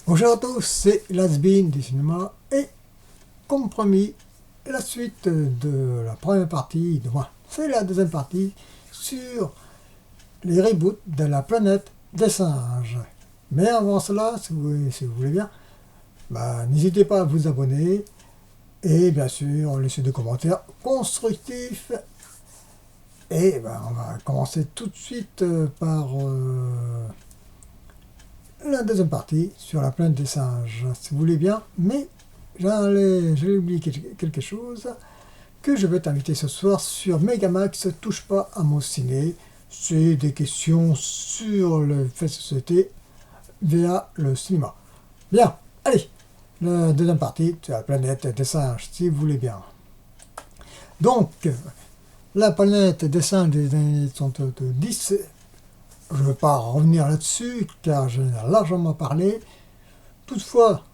Bonjour à tous, c'est Lasbin du cinéma et comme promis, la suite de la première partie, de moi, c'est la deuxième partie sur les reboots de la planète des singes. Mais avant cela, si vous voulez bien, n'hésitez pas à vous abonner et bien sûr laisser des commentaires constructifs. Et on va commencer tout de suite par la deuxième partie sur la planète des singes, si vous voulez bien, mais j'ai oublié quelque chose que je vais t'inviter ce soir sur Megamax, touche pas à mon ciné, c'est des questions sur le fait de société via le cinéma. Bien, allez, la deuxième partie sur la planète des singes, si vous voulez bien. Donc, la planète des singes des années 70, je ne vais pas revenir là-dessus car j'en ai largement parlé. Toutefois,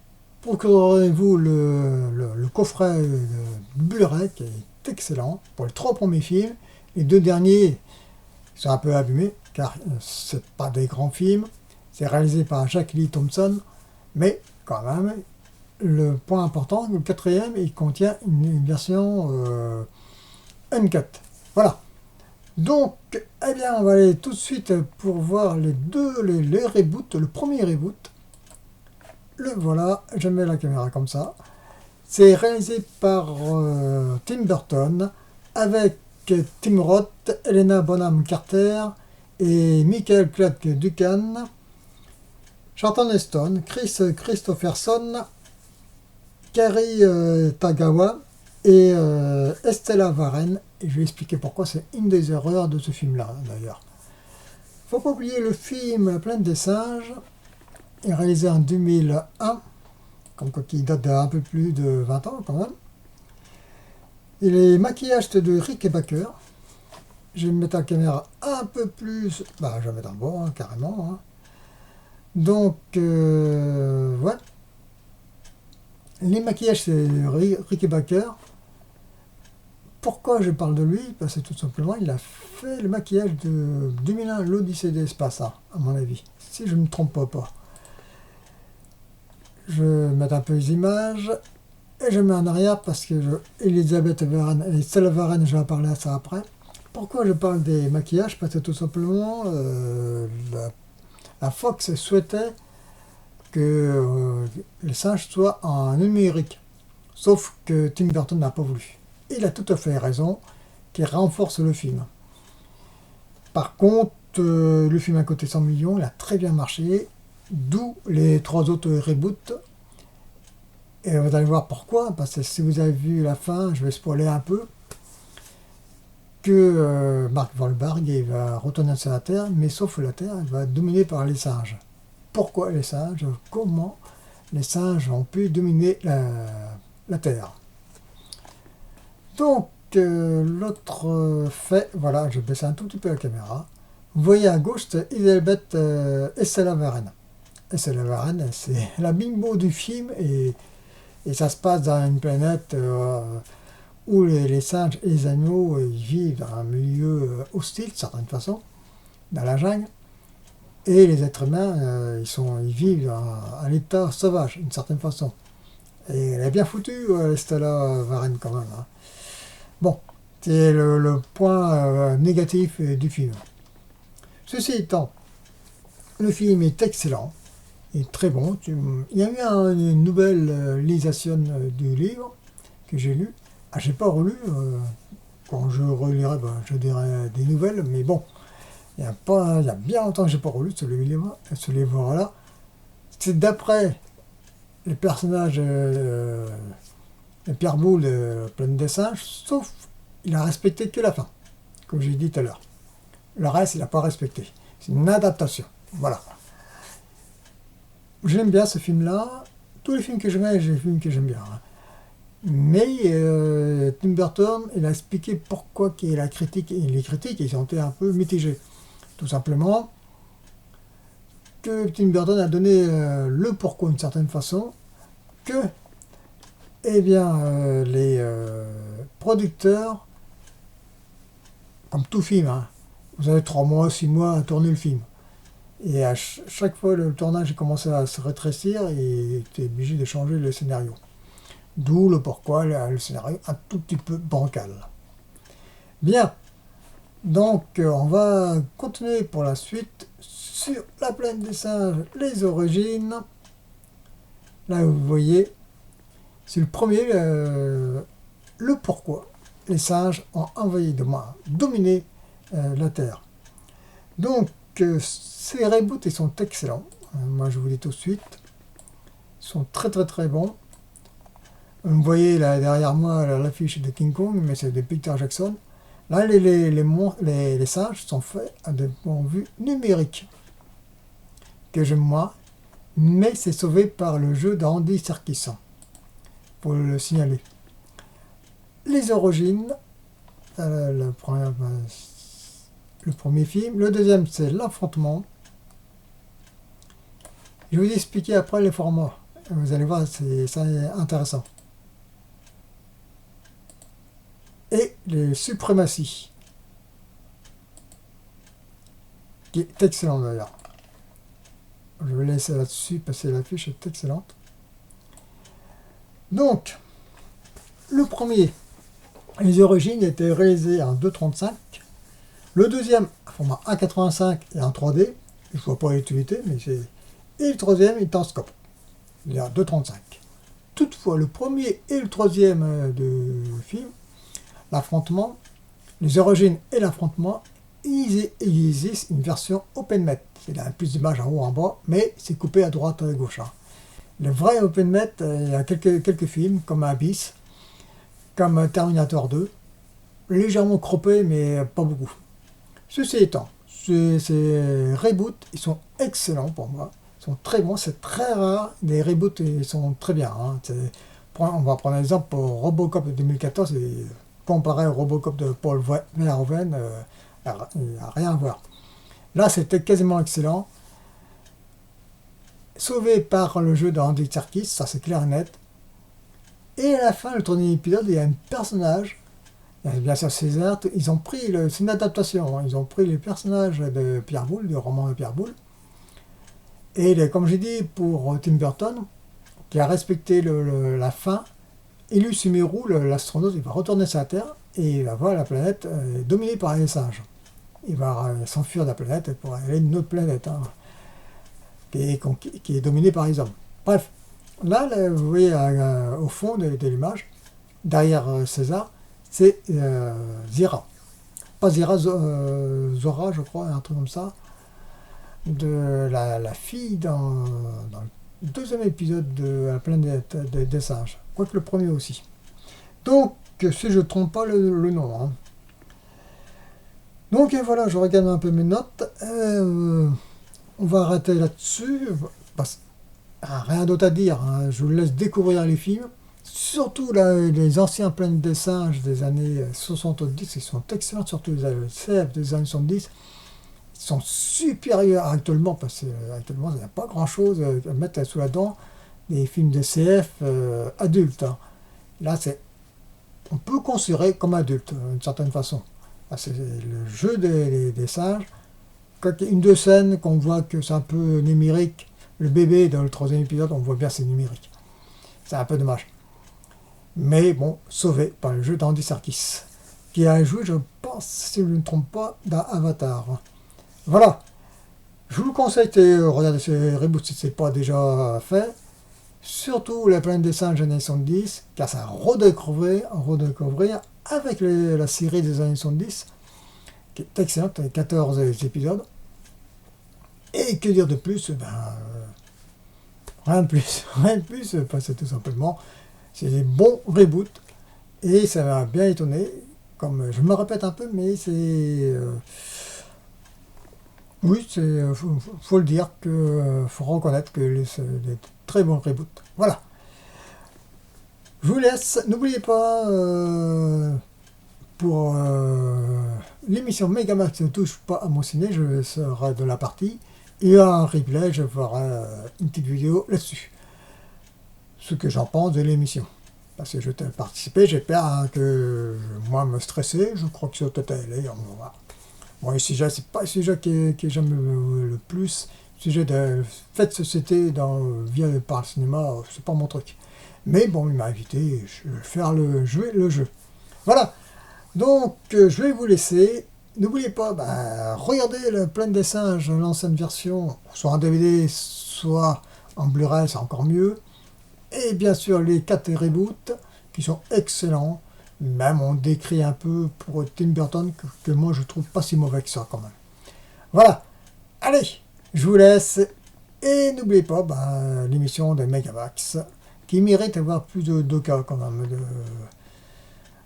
procurez-vous le coffret Blu-ray qui est excellent pour les 3 premiers films. Les 2 derniers sont un peu abîmés car c'est pas des grands films. C'est réalisé par Jack Lee Thompson, mais quand même, le point important, le 4e, il contient une version uncut. Voilà. Donc, eh bien, on va aller tout de suite pour voir les reboots. Le premier reboot, le voilà, je mets la caméra comme ça. C'est réalisé par Tim Burton avec Tim Roth, Helena Bonham Carter et Michael Clarke Duncan, Charlton Heston, Chris Christopherson, Cary Tagawa et Estella Warren. Et je vais expliquer pourquoi c'est une des erreurs de ce film-là, d'ailleurs. Faut pas oublier le film La planète des singes, est réalisé en 2001, comme quoi qui date d'un peu plus de 20 ans quand même. Et les maquillages de Rick Baker. Je vais mettre la caméra un peu plus... je vais mettre en bord, carrément. Donc, ouais. Les maquillages, c'est Rick Baker. Pourquoi je parle de lui? Parce que tout simplement, il a fait le maquillage de 2001, l'Odyssée de l'espace, à mon avis. Si je ne me trompe pas. Je vais mettre un peu les images. Et je mets en arrière parce que Elisabeth Warren et Stella Warren, je vais en parler à ça après. Pourquoi je parle des maquillages? Parce que tout simplement, la Fox souhaitait que les singes soient en numérique. Sauf que Tim Burton n'a pas voulu. Il a tout à fait raison, qui renforce le film. Par contre, le film a coûté 100 millions, il a très bien marché, d'où les 3 autres reboots. Et vous allez voir pourquoi, parce que si vous avez vu la fin, je vais spoiler un peu, que Mark Wahlberg il va retourner sur la Terre, mais sauf que la Terre elle va être dominée par les singes. Pourquoi les singes? Comment les singes ont pu dominer la Terre? Donc, l'autre fait, voilà, je baisse un tout petit peu la caméra. Vous voyez à gauche, c'est Elisabeth Estella Warren. Estella Warren, c'est la bimbo du film et ça se passe dans une planète où les singes et les animaux ils vivent dans un milieu hostile, de certaine façon, dans la jungle. Et les êtres humains, ils vivent à l'état sauvage, d'une certaine façon. Et elle est bien foutue, Estella Warren, quand même. Bon, c'est le point négatif du film. Ceci étant, le film est excellent, et très bon. Il y a eu une nouvelle réalisation du livre que j'ai lu. J'ai pas relu. Quand je relirai, je dirai des nouvelles, mais bon, il y a bien longtemps que j'ai pas relu ce livre-là. C'est d'après les personnages Pierre Boulle de Planète des singes, sauf il a respecté que la fin, comme j'ai dit tout à l'heure. Le reste, il n'a pas respecté. C'est une adaptation. Voilà. J'aime bien ce film-là. Tous les films que j'aime, j'ai des films que j'aime bien. Mais Tim Burton, il a expliqué pourquoi la critique, et les critiques, ils ont été un peu mitigés. Tout simplement que Tim Burton a donné le pourquoi d'une certaine façon, que les producteurs, comme tout film, vous avez 3 mois, 6 mois à tourner le film. Et à chaque fois le tournage commençait à se rétrécir et était obligé de changer le scénario. D'où le pourquoi le scénario un tout petit peu bancal. Bien, donc on va continuer pour la suite sur La Planète des Singes, les origines. Là vous voyez, c'est le premier, le pourquoi les singes ont envahi, dominé la Terre. Donc ces reboots ils sont excellents. Moi je vous dis tout de suite, ils sont très très très bons. Vous voyez là derrière moi l'affiche de King Kong, mais c'est de Peter Jackson. Là les singes sont faits à de point de vue numérique, que j'aime moi, mais c'est sauvé par le jeu d'Andy Serkis, pour le signaler. Les origines, le premier film. Le deuxième, c'est L'affrontement. Je vais vous expliquer après les formats. Vous allez voir, c'est intéressant. Et les suprématies, qui est excellent d'ailleurs. Je vais laisser là-dessus parce que l'affiche est excellente. Donc, le premier, les origines étaient réalisées en 2.35. Le deuxième, format A85 et en 3D. Je ne vois pas l'utilité, mais c'est. Et le troisième est en scope. Il est en 2.35. Toutefois, le premier et le troisième de film, l'affrontement, les origines et l'affrontement, il existe une version OpenMet. Il y a plus d'images en haut en bas, mais c'est coupé à droite et à gauche. Le vrai OpenMet, il y a quelques films, comme Abyss, comme Terminator 2, légèrement croppé, mais pas beaucoup. Ceci étant, ces reboots, ils sont excellents pour moi. Ils sont très bons, c'est très rare. Les reboots, ils sont très bien. On va prendre l'exemple pour Robocop de 2014, et comparé au Robocop de Paul Verhoeven, il n'y a rien à voir. Là, c'était quasiment excellent. Sauvé par le jeu d'Andy Serkis, ça c'est clair et net. Et à la fin, le dernier épisode, il y a un personnage. Bien sûr, César, ils ont pris, c'est une adaptation, ils ont pris les personnages de Pierre Boulle, du roman de Pierre Boulle, et comme j'ai dit pour Tim Burton, qui a respecté la fin, Ilus Sumeru, l'astronaute, il va retourner sur la Terre, et il va voir la planète dominée par les singes. Il va s'enfuir de la planète pour aller à une autre planète, qui est dominée par les hommes. Bref, là vous voyez au fond de l'image, derrière César, c'est Zira. Pas Zira, Zora, je crois, un truc comme ça. De la fille dans le deuxième épisode de La planète des singes. Quoique le premier aussi. Donc, si je ne trompe pas le nom. Donc, et voilà, je regarde un peu mes notes. On va arrêter là-dessus. Rien d'autre à dire. Je vous laisse découvrir les films. Surtout les anciens Planètes des singes des années 70, ils sont excellents, surtout les CF des années 70. Ils sont supérieurs actuellement, parce qu'actuellement, il n'y a pas grand-chose à mettre sous la dent des films de CF adultes. Là, on peut considérer comme adulte, d'une certaine façon. Là, c'est le jeu des singes. Quand il y a une deux scènes qu'on voit que c'est un peu numérique, le bébé dans le troisième épisode, on voit bien que c'est numérique. C'est un peu dommage. Mais bon, sauvé par le jeu d'Andy Serkis, qui a joué, je pense, si je ne me trompe pas, dans Avatar. Voilà. Je vous conseille de regarder ces reboots si ce n'est pas déjà fait. Surtout La Planète des singes années 70, car ça a redécouvrir avec la série des années 70, qui est excellente, avec 14 épisodes. Et que dire de plus, rien de plus, c'est tout simplement. C'est des bons reboots et ça m'a bien étonné. Comme je me répète un peu, mais c'est oui, faut le dire, faut reconnaître que c'est des très bons reboots. Voilà. Je vous laisse. N'oubliez pas pour l'émission Megamax ne touche pas à mon ciné, je serai de la partie et en replay, je ferai une petite vidéo là-dessus. Ce que j'en pense de l'émission. Parce que je t'ai participé, j'ai peur que moi me stresser, je crois que c'est au total, on va voir. Bon, le sujet, c'est pas le sujet que j'aime le plus. Le sujet de fait de société par le cinéma, c'est pas mon truc. Mais bon, il m'a invité, je vais faire jouer le jeu. Voilà. Donc, je vais vous laisser. N'oubliez pas, regardez le Planète des Singes, l'ancienne version, soit en DVD, soit en Blu-ray, c'est encore mieux. Et bien sûr, les 4 reboots, qui sont excellents. Même on décrit un peu pour Tim Burton, que moi je trouve pas si mauvais que ça quand même. Voilà. Allez, je vous laisse. Et n'oubliez pas l'émission de Megamax, qui mérite d'avoir plus de cas quand même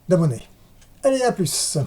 d'abonnés. Allez, à plus.